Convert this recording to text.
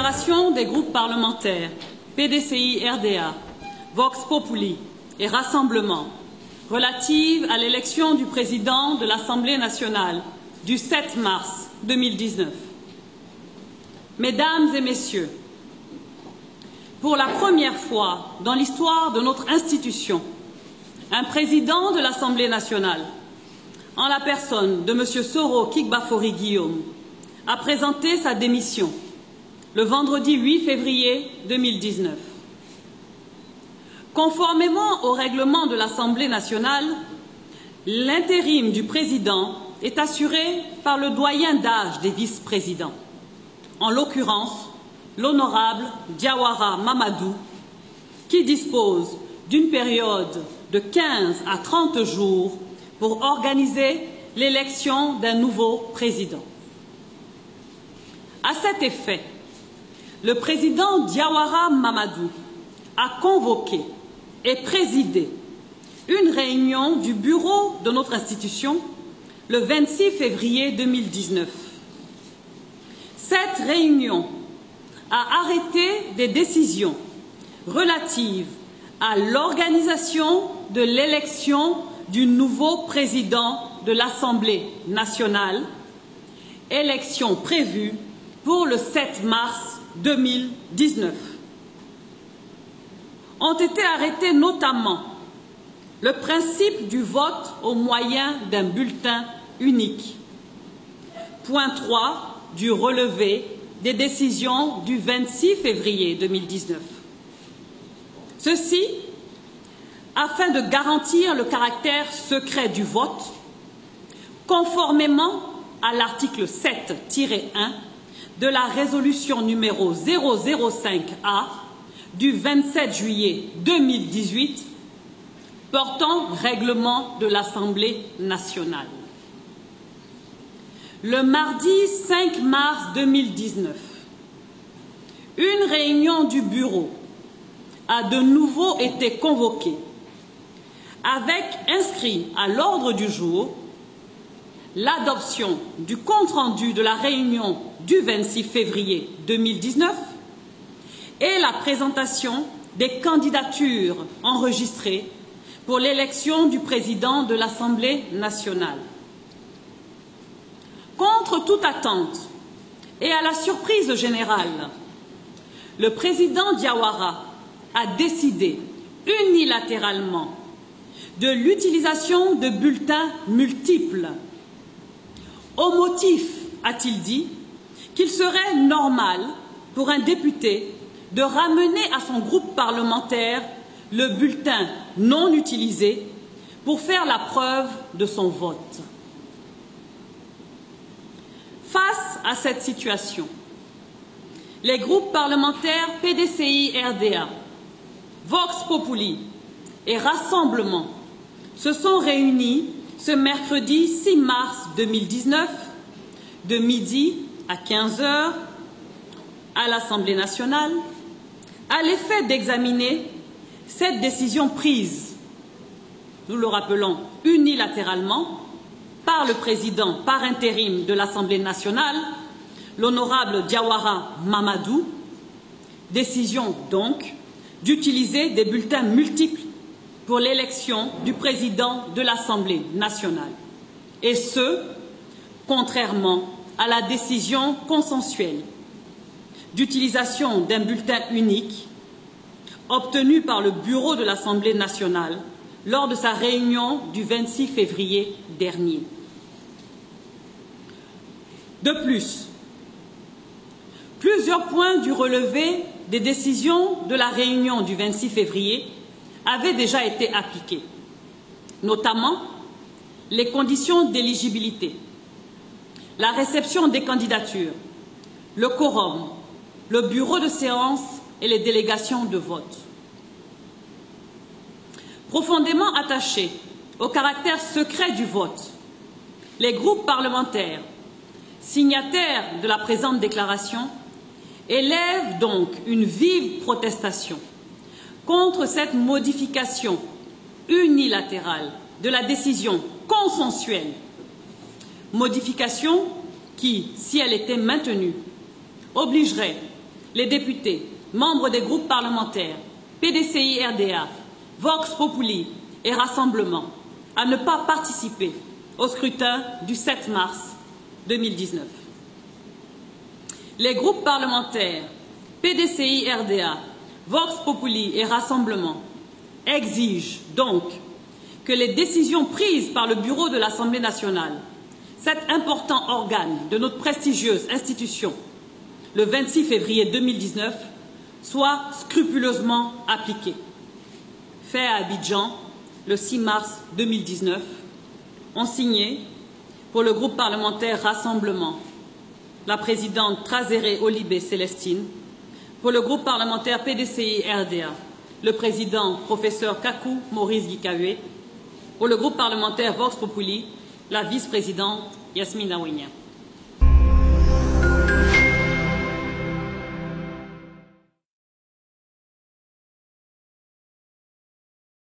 déclaration des groupes parlementaires PDCI-RDA, Vox Populi et Rassemblement relative à l'élection du président de l'Assemblée nationale du 7 mars 2019. Mesdames et Messieurs, pour la première fois dans l'histoire de notre institution, un président de l'Assemblée nationale, en la personne de M. Soro Kikbafori Guillaume, a présenté sa démission le vendredi 8 février 2019. Conformément au règlement de l'Assemblée nationale, l'intérim du président est assuré par le doyen d'âge des vice-présidents, en l'occurrence l'honorable Diawara Mamadou, qui dispose d'une période de 15 à 30 jours pour organiser l'élection d'un nouveau président. À cet effet, le président Diawara Mamadou a convoqué et présidé une réunion du bureau de notre institution le 26 février 2019. Cette réunion a arrêté des décisions relatives à l'organisation de l'élection du nouveau président de l'Assemblée nationale, élection prévue pour le 7 mars 2019. Ont été arrêtés notamment le principe du vote au moyen d'un bulletin unique. Point 3 du relevé des décisions du 26 février 2019. Ceci afin de garantir le caractère secret du vote, conformément à l'article 7-1 de la résolution numéro 005A du 27 juillet 2018 portant règlement de l'Assemblée nationale. Le mardi 5 mars 2019, une réunion du bureau a de nouveau été convoquée avec inscrit à l'ordre du jour l'adoption du compte-rendu de la réunion du 26 février 2019 et la présentation des candidatures enregistrées pour l'élection du président de l'Assemblée nationale. Contre toute attente et à la surprise générale, le président Diawara a décidé unilatéralement de l'utilisation de bulletins multiples, au motif, a-t-il dit, qu'il serait normal pour un député de ramener à son groupe parlementaire le bulletin non utilisé pour faire la preuve de son vote. Face à cette situation, les groupes parlementaires PDCI-RDA, Vox Populi et Rassemblement se sont réunis ce mercredi 6 mars 2019 de midi à 15 h à l'Assemblée nationale à l'effet d'examiner cette décision prise, nous le rappelons, unilatéralement par le président par intérim de l'Assemblée nationale, l'honorable Diawara Mamadou, décision donc d'utiliser des bulletins multiples pour l'élection du président de l'Assemblée nationale, et ce, contrairement à la décision consensuelle d'utilisation d'un bulletin unique obtenue par le bureau de l'Assemblée nationale lors de sa réunion du 26 février dernier. De plus, plusieurs points du relevé des décisions de la réunion du 26 février avaient déjà été appliqués, notamment les conditions d'éligibilité, la réception des candidatures, le quorum, le bureau de séance et les délégations de vote. Profondément attachés au caractère secret du vote, les groupes parlementaires, signataires de la présente déclaration, élèvent donc une vive protestation contre cette modification unilatérale de la décision consensuelle, modification qui, si elle était maintenue, obligerait les députés, membres des groupes parlementaires, PDCI RDA, Vox Populi et Rassemblement à ne pas participer au scrutin du 7 mars 2019. Les groupes parlementaires, PDCI RDA, Vox Populi et Rassemblement exigent donc que les décisions prises par le bureau de l'Assemblée nationale, cet important organe de notre prestigieuse institution, le 26 février 2019, soient scrupuleusement appliquées. Fait à Abidjan, le 6 mars 2019, ont signé, pour le groupe parlementaire Rassemblement, la présidente Trazéré Olibé Célestine, pour le groupe parlementaire PDCI RDA, le président professeur Kakou Maurice Gikawe, pour le groupe parlementaire Vox Populi, la vice-présidente Yasmine Awenya.